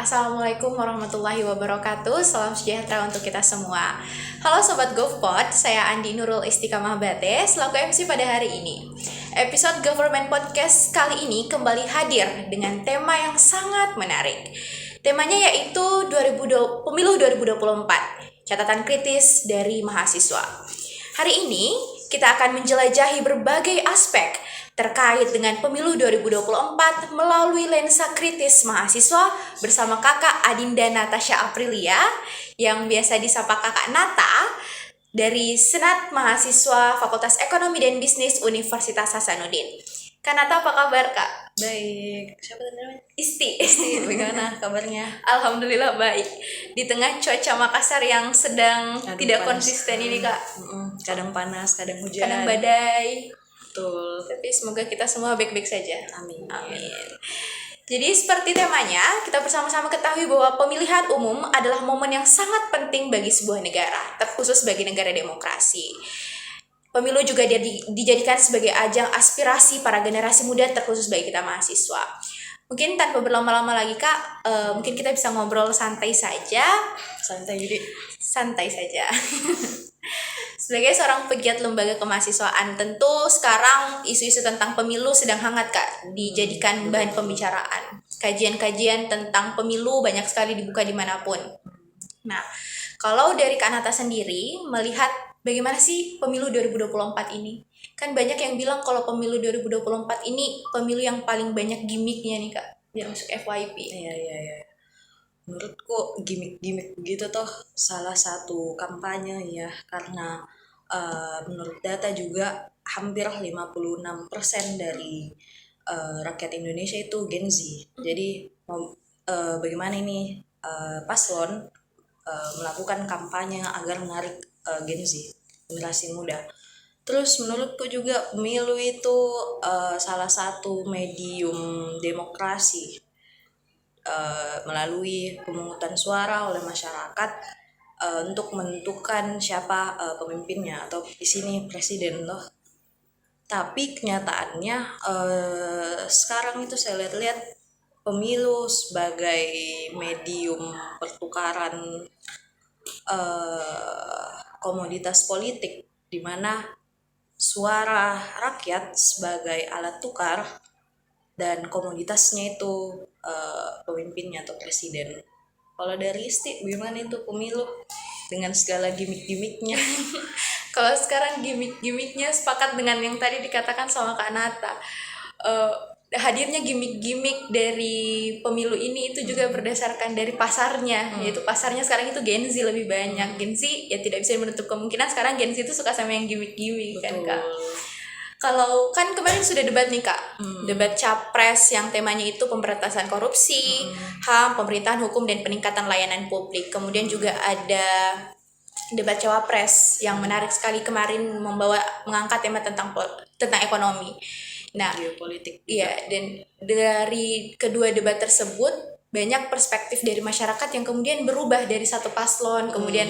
Assalamualaikum warahmatullahi wabarakatuh. Salam sejahtera untuk kita semua. Halo Sobat GovPod, saya Andi Nurul Istiqamah Bate selaku MC pada hari ini. Episode Government Podcast kali ini kembali hadir dengan tema yang sangat menarik. Temanya yaitu Pemilu 2024, catatan kritis dari mahasiswa. Hari ini kita akan menjelajahi berbagai aspek terkait dengan Pemilu 2024 melalui lensa kritis mahasiswa bersama Kakak Adinda Natasha Aprilia yang biasa disapa Kakak Nata dari Senat Mahasiswa Fakultas Ekonomi dan Bisnis Universitas Hasanuddin. Kak Nata, apa kabar Kak? Baik, siapa namanya? Isti, bagaimana kabarnya? Alhamdulillah baik. Di tengah cuaca Makassar yang sedang tidak panas. konsisten ini Kak. Kadang panas, kadang hujan. Kadang badai. Betul. Tapi semoga kita semua baik-baik saja. Amin. Jadi seperti temanya, kita bersama-sama ketahui bahwa pemilihan umum adalah momen yang sangat penting bagi sebuah negara, terkhusus bagi negara demokrasi. Pemilu juga dijadikan sebagai ajang aspirasi para generasi muda, terkhusus bagi kita mahasiswa. Mungkin tanpa berlama-lama lagi Kak, mungkin kita bisa ngobrol santai saja. Santai saja. Sebagai seorang pegiat lembaga kemahasiswaan, tentu sekarang isu-isu tentang pemilu sedang hangat Kak, dijadikan bahan pembicaraan. Kajian-kajian tentang pemilu banyak sekali dibuka dimanapun. Nah, kalau dari Kak Nata sendiri melihat bagaimana sih pemilu 2024 ini? Kan banyak yang bilang kalau pemilu 2024 ini pemilu yang paling banyak gimmicknya nih Kak, biar masuk FYP. Iya. Menurutku gimmick begitu toh salah satu kampanye ya, karena menurut data juga hampir 56% dari rakyat Indonesia itu Gen Z. Jadi bagaimana ini paslon melakukan kampanye agar menarik Gen Z, generasi muda. Terus menurutku juga pemilu itu salah satu medium demokrasi melalui pemungutan suara oleh masyarakat untuk menentukan siapa pemimpinnya, atau di sini presiden loh. Tapi kenyataannya sekarang itu saya lihat pemilu sebagai medium pertukaran komoditas politik, di mana suara rakyat sebagai alat tukar dan komoditasnya itu pemimpinnya atau presiden. Kalau dari Isti, bagaimana itu pemilu dengan segala gimmick-gimmicknya? Kalau sekarang gimmick-gimmicknya sepakat dengan yang tadi dikatakan sama Kak Nata. Hadirnya gimmick-gimmick dari pemilu ini itu juga berdasarkan dari pasarnya, yaitu pasarnya sekarang itu Gen Z lebih banyak. Gen Z ya tidak bisa menutup kemungkinan sekarang Gen Z itu suka sama yang gimmick-gimmick. Kan Kak. Kalau kan kemarin sudah debat nih Kak, debat capres yang temanya itu pemberantasan korupsi, HAM, pemerintahan hukum dan peningkatan layanan publik. Kemudian juga ada debat cawapres yang menarik sekali kemarin, mengangkat tema tentang ekonomi. Nah, geopolitik. Iya, dan dari kedua debat tersebut banyak perspektif dari masyarakat yang kemudian berubah dari satu paslon, kemudian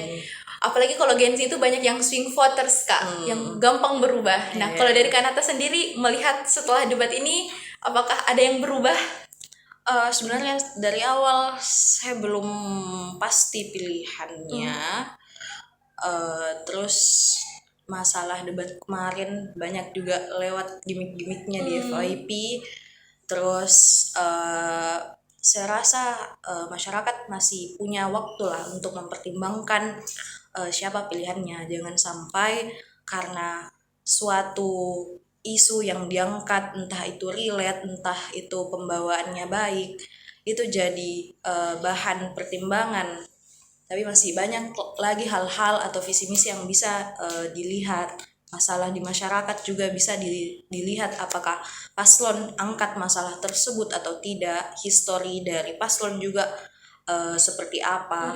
apalagi kalau Gen Z itu banyak yang swing voters Kak, yang gampang berubah. Nah, kalau dari Kak Nata sendiri melihat setelah debat ini, apakah ada yang berubah? Sebenarnya dari awal saya belum pasti pilihannya. Terus masalah debat kemarin banyak juga lewat gimmick-gimmicknya di FYP. Terus saya rasa masyarakat masih punya waktu lah untuk mempertimbangkan siapa pilihannya. Jangan sampai karena suatu isu yang diangkat, entah itu relate, entah itu pembawaannya baik, itu jadi bahan pertimbangan. Tapi masih banyak lagi hal-hal atau visi misi yang bisa dilihat. Masalah di masyarakat juga bisa dilihat apakah paslon angkat masalah tersebut atau tidak, histori dari paslon juga seperti apa.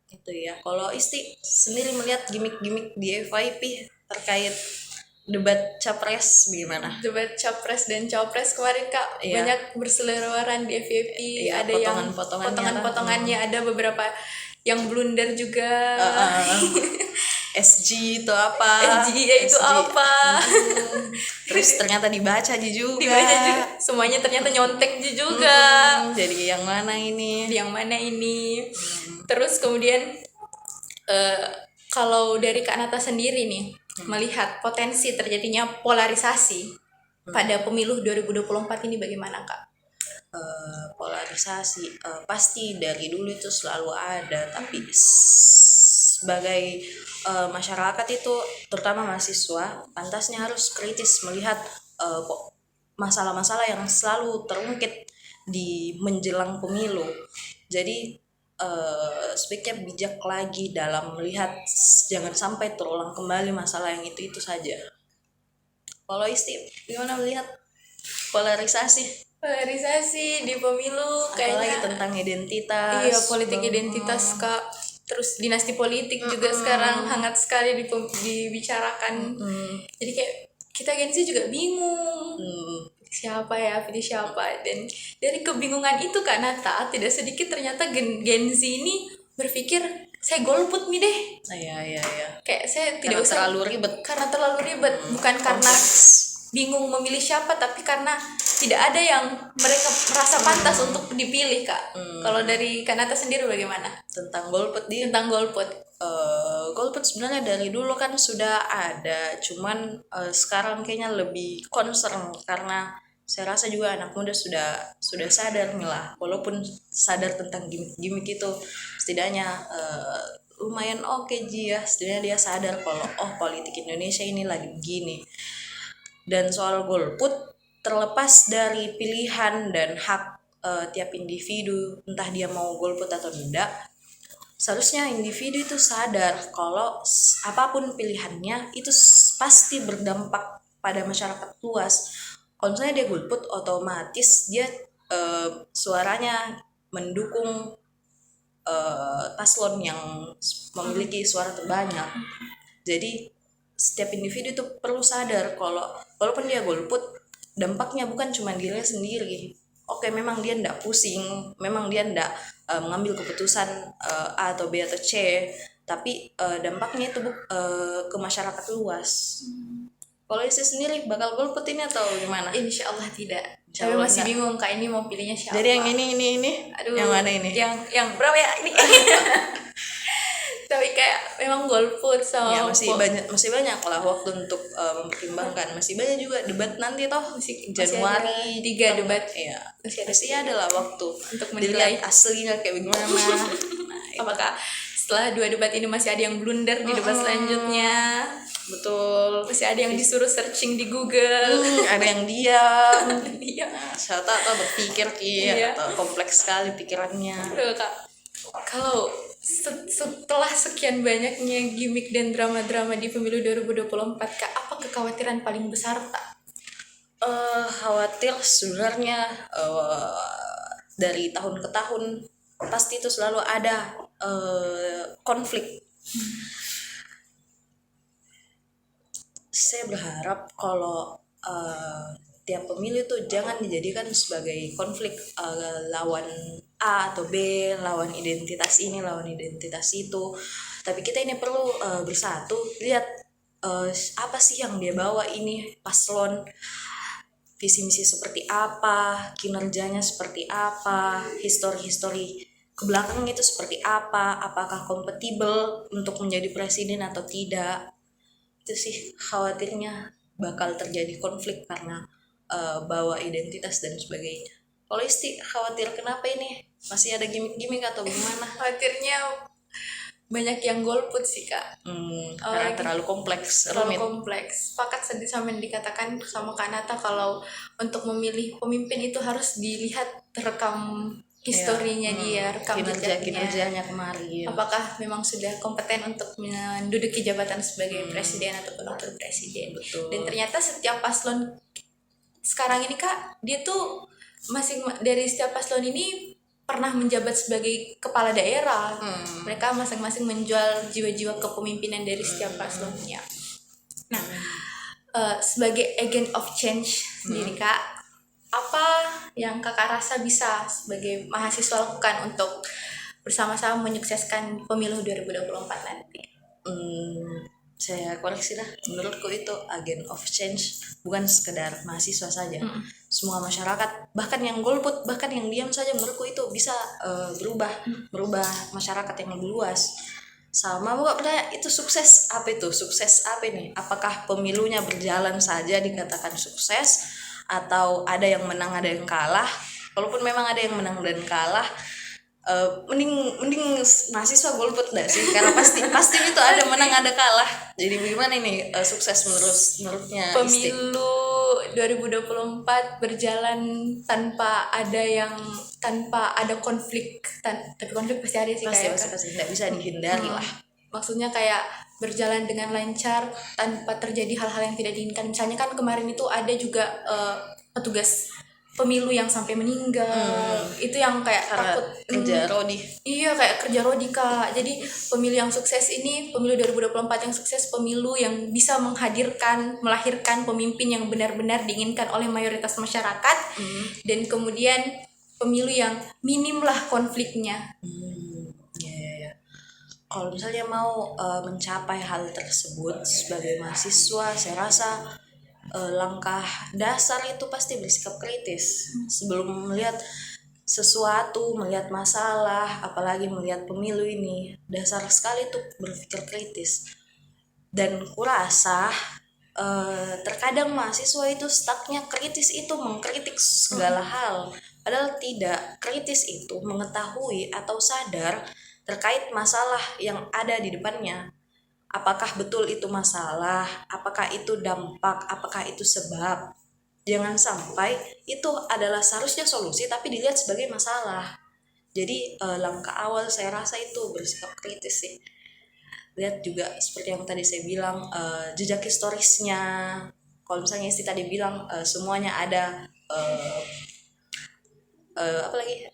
Itu ya. Kalau Isti sendiri melihat gimmick-gimmick di FYP terkait debat capres bagaimana? Debat capres dan cawapres kemarin Kak, banyak berseliweran di FYP. Ada yang potongan-potongannya, ada beberapa yang blunder juga. SG itu apa? SG itu apa? Terus ternyata dibaca juga. Dibaca juga. Semuanya ternyata nyontek juga. Jadi yang mana ini? Yang mana ini? Terus kemudian kalau dari Kak Nata sendiri nih melihat potensi terjadinya polarisasi pada pemilu 2024 ini bagaimana Kak? Polarisasi pasti dari dulu itu selalu ada, tapi sebagai masyarakat itu, terutama mahasiswa, pantasnya harus kritis melihat masalah-masalah yang selalu terungkit di menjelang pemilu. Jadi sebaiknya bijak lagi dalam melihat, jangan sampai terulang kembali masalah yang itu saja. Kalau Isti gimana melihat polarisasi Polarisasi di pemilu apalagi kayaknya tentang identitas? iya, politik identitas Kak. Terus dinasti politik juga sekarang hangat sekali dibicarakan. Jadi kayak kita Gen Z juga bingung. Siapa ya, pilih siapa. Dan dari kebingungan itu Kak Nata, tidak sedikit ternyata Gen Z ini berpikir saya golput nih deh. Iya. Kayak saya Karena tidak usah terlalu ribet. Karena terlalu ribet, bukan karena bingung memilih siapa, tapi karena tidak ada yang mereka merasa pantas untuk dipilih Kak. Kalau dari Kak Nata sendiri bagaimana Tentang golput tentang golput? Golput sebenarnya dari dulu kan sudah ada, cuman sekarang kayaknya lebih concern karena saya rasa juga anak muda sudah sadar nih lah, walaupun sadar tentang gimmick itu, setidaknya lumayan oke Ji ya, setidaknya dia sadar kalau politik Indonesia ini lagi begini. Dan soal golput, terlepas dari pilihan dan hak tiap individu, entah dia mau golput atau tidak, seharusnya individu itu sadar kalau apapun pilihannya itu pasti berdampak pada masyarakat luas. Kalau misalnya dia golput, otomatis dia suaranya mendukung paslon yang memiliki suara terbanyak. Jadi setiap individu itu perlu sadar kalau walaupun dia golput, dampaknya bukan cuma dirinya sendiri. Oke, memang dia ndak pusing, memang dia ndak mengambil keputusan A atau B atau C, tapi dampaknya itu ke masyarakat luas. Kalau istri sendiri bakal golput ini atau gimana? Insya Allah tidak. Insya Tapi Allah masih enggak. bingung Kak, ini mau pilihnya siapa. Jadi yang ini. Aduh, yang mana ini? Yang berapa ya ini? Tapi kayak memang golput sama Ya, masih banyak lah waktu untuk mempertimbangkan. Masih banyak juga debat nanti toh, Januari 3 debat. Iya, Masih pasti ada lah waktu untuk menilai dilihat aslinya kayak bagaimana. apakah setelah 2 debat ini masih ada yang blunder di debat selanjutnya. Betul. Masih ada yang disuruh searching di Google. Ada yang diam. Iya. Saya atau berpikir Iya. atau kompleks sekali pikirannya. Aduh, Kak. Kalau setelah sekian banyaknya gimmick dan drama-drama di pemilu 2024, Kak, apa kekhawatiran paling besar, Kak? Khawatir sebenarnya dari tahun ke tahun pasti itu selalu ada konflik. Saya berharap kalau tiap pemilu itu jangan dijadikan sebagai konflik lawan A atau B, lawan identitas ini, lawan identitas itu. Tapi kita ini perlu bersatu, lihat apa sih yang dia bawa ini paslon, visi misi seperti apa, kinerjanya seperti apa, histori ke belakang itu seperti apa, apakah kompatibel untuk menjadi presiden atau tidak. Itu sih khawatirnya bakal terjadi konflik karena bawa identitas dan sebagainya. Kalau Isti khawatir kenapa ini? Masih ada gimmick-gimmick atau gimana? Khawatirnya banyak yang golput sih, Kak. Karena terlalu kompleks, terlalu rumit. kompleks. Sepakat sedih sama yang dikatakan sama Kak Nata kalau untuk memilih pemimpin itu harus dilihat rekam historinya dia, rekam kinerjanya kemarin. Apakah memang sudah kompeten untuk menduduki jabatan sebagai presiden ataupun wakil presiden. Betul. Dan ternyata setiap paslon sekarang ini Kak, dia tuh dari setiap paslon ini pernah menjabat sebagai kepala daerah. Mereka masing-masing menjual jiwa-jiwa kepemimpinan dari setiap paslonnya. Nah, sebagai agent of change sendiri Kak, apa yang Kakak rasa bisa sebagai mahasiswa lakukan untuk bersama-sama menyukseskan pemilu 2024 nanti? Saya koreksi lah, menurutku itu agent of change, bukan sekedar mahasiswa saja. Semua masyarakat, bahkan yang golput, bahkan yang diam saja, menurutku itu bisa merubah masyarakat yang lebih luas. Sama mau pertanyaan, itu sukses apa? Itu sukses apa nih? Apakah pemilunya berjalan saja dikatakan sukses, atau ada yang menang ada yang kalah? Kalaupun memang ada yang menang dan kalah, mending mahasiswa golput enggak sih, karena pasti itu ada menang ada kalah. Jadi bagaimana ini sukses menurutnya Isti? Pemilu 2024 berjalan tanpa ada konflik, tapi konflik pasti ada sih, kayak Pasti tidak bisa dihindari lah. maksudnya kayak berjalan dengan lancar tanpa terjadi hal-hal yang tidak diinginkan. Misalnya kan kemarin itu ada juga petugas pemilu yang sampai meninggal. Itu yang kayak Karena takut kerja Rodi. Iya, kayak kerja Rodi, Kak. Jadi pemilu yang sukses ini, pemilu 2024 yang sukses, pemilu yang bisa melahirkan pemimpin yang benar-benar diinginkan oleh mayoritas masyarakat, dan kemudian pemilu yang minim lah konfliknya. Ya. Kalau misalnya mau mencapai hal tersebut sebagai mahasiswa, saya rasa langkah dasar itu pasti bersikap kritis sebelum melihat sesuatu, melihat masalah, apalagi melihat pemilu ini. Dasar sekali tuh berpikir kritis. Dan kurasa terkadang mahasiswa itu stucknya kritis itu mengkritik segala hal, padahal tidak. Kritis itu mengetahui atau sadar terkait masalah yang ada di depannya. Apakah betul itu masalah, apakah itu dampak, apakah itu sebab. Jangan sampai itu adalah seharusnya solusi tapi dilihat sebagai masalah. Jadi langkah awal saya rasa itu bersikap kritis sih. Lihat juga seperti yang tadi saya bilang, jejak historisnya. Kalau misalnya Isti tadi bilang semuanya ada, apalagi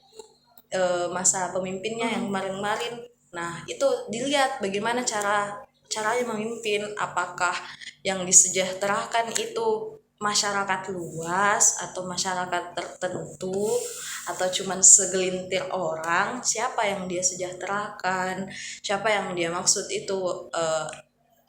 masa pemimpinnya yang kemarin-kemarin. Nah itu dilihat bagaimana caranya memimpin. Apakah yang disejahterakan itu masyarakat luas atau masyarakat tertentu, atau cuman segelintir orang? Siapa yang dia sejahterakan, siapa yang dia maksud itu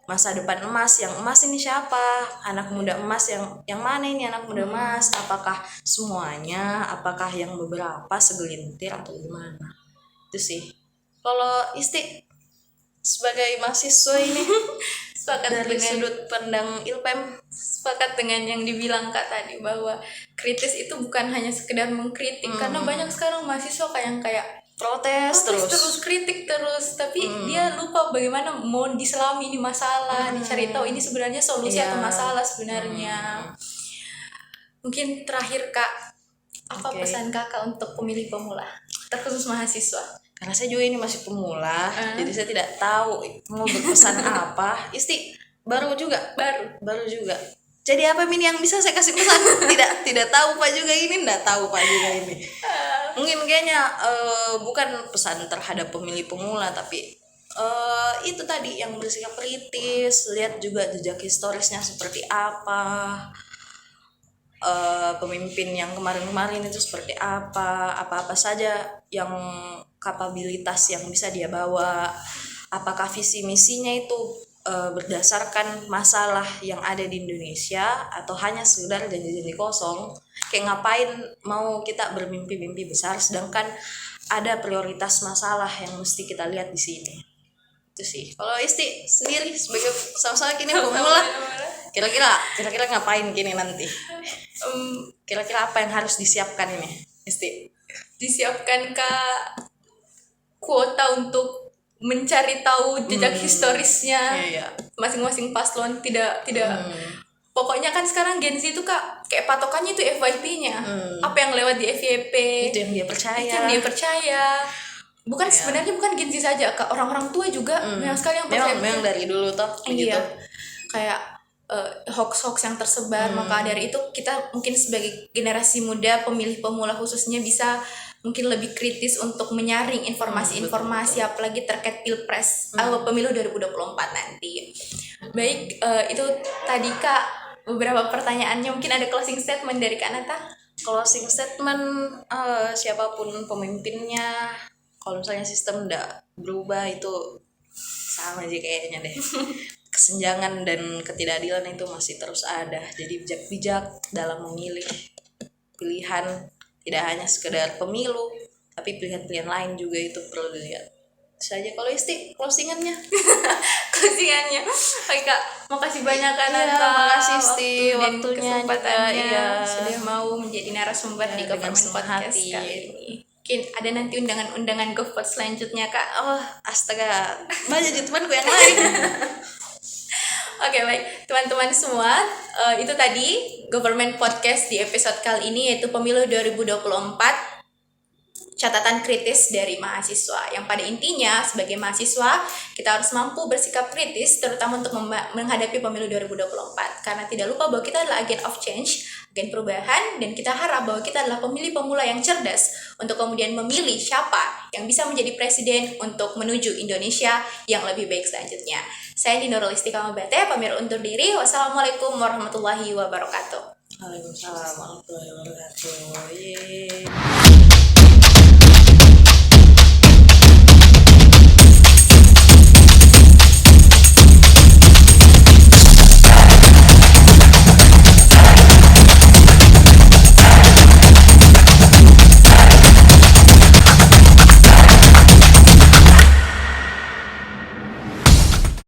masa depan emas? Yang emas ini siapa? Anak muda emas yang mana ini anak muda emas? Apakah semuanya? Apakah yang beberapa segelintir atau gimana? Itu sih. Kalau Isti sebagai mahasiswa ini dari sudut pandang Ilpem, Sepakat dengan yang dibilang Kak tadi, bahwa kritis itu bukan hanya sekedar mengkritik, karena banyak sekarang mahasiswa kayak protes terus. kritik terus, tapi dia lupa bagaimana mau diselami ini masalah, dicari tahu ini sebenarnya solusi atau masalah sebenarnya. Mungkin terakhir Kak, apa pesan Kakak untuk pemilih pemula, terkhusus mahasiswa? Karena saya juga ini masih pemula, jadi saya tidak tahu mau berpesan apa. Isti baru juga. Jadi apa ini yang bisa saya kasih pesan? Tidak tahu Pak juga ini, enggak tahu Pak juga ini. Mungkin kayaknya bukan pesan terhadap pemilih pemula, tapi itu tadi yang bersikap kritis, lihat juga jejak historisnya seperti apa. Pemimpin yang kemarin-kemarin itu seperti apa saja yang kapabilitas yang bisa dia bawa, apakah visi misinya itu berdasarkan masalah yang ada di Indonesia atau hanya sekedar janji-janji kosong. Kayak ngapain mau kita bermimpi-mimpi besar sedangkan ada prioritas masalah yang mesti kita lihat di sini. Itu sih. Kalau Isti sendiri sebagai sama-sama kini pemula, kira-kira ngapain gini nanti? Kira-kira apa yang harus disiapkan ini, Isti? Disiapkan Kak kuota untuk mencari tahu jejak historisnya masing-masing paslon. Tidak pokoknya kan sekarang Gen Z itu Kak, kayak patokannya itu FYP-nya, apa yang lewat di FYP itu yang dia percaya. Bukan sebenarnya bukan Gen Z saja Kak, orang-orang tua juga banyak sekali yang percaya. Memang dari dulu toh begitu. Kayak hoax-hoax yang tersebar. Maka dari itu kita mungkin sebagai generasi muda, pemilih pemula khususnya, bisa mungkin lebih kritis untuk menyaring informasi-informasi apalagi terkait pilpres pemilu 2024 nanti. Baik, itu tadi Kak beberapa pertanyaannya. Mungkin ada closing statement dari Kak Nata? Closing statement, siapapun pemimpinnya, kalau misalnya sistem tidak berubah itu sama aja kayaknya deh. Kesenjangan dan ketidakadilan itu masih terus ada. Jadi bijak-bijak dalam memilih pilihan, tidak hanya sekedar pemilu, tapi pilihan-pilihan lain juga itu perlu dilihat. Saja kalau Isti closingannya. Closingannya. Oke Kak, makasih banyak kan Iya, atas makasih, Isti, waktu dan waktunya kesempatannya juga, iya. sudah mau menjadi narasumber Ya, di dengan Government senang Podcast hati. kali ini. Mungkin ada nanti undangan-undangan GovPod selanjutnya Kak. Oh, astaga, banyak juga temanku yang lain. Oke baik teman-teman semua, itu tadi Government Podcast di episode kali ini, yaitu Pemilu 2024, catatan kritis dari mahasiswa, yang pada intinya sebagai mahasiswa kita harus mampu bersikap kritis terutama untuk menghadapi pemilu 2024, karena tidak lupa bahwa kita adalah agent of change, agen perubahan, dan kita harap bahwa kita adalah pemilih pemula yang cerdas untuk kemudian memilih siapa yang bisa menjadi presiden untuk menuju Indonesia yang lebih baik selanjutnya. Saya Nurul Istiqamah Bate, pamit undur diri. Wassalamualaikum warahmatullahi wabarakatuh. Waalaikumsalam warahmatullahi wabarakatuh. Yeay.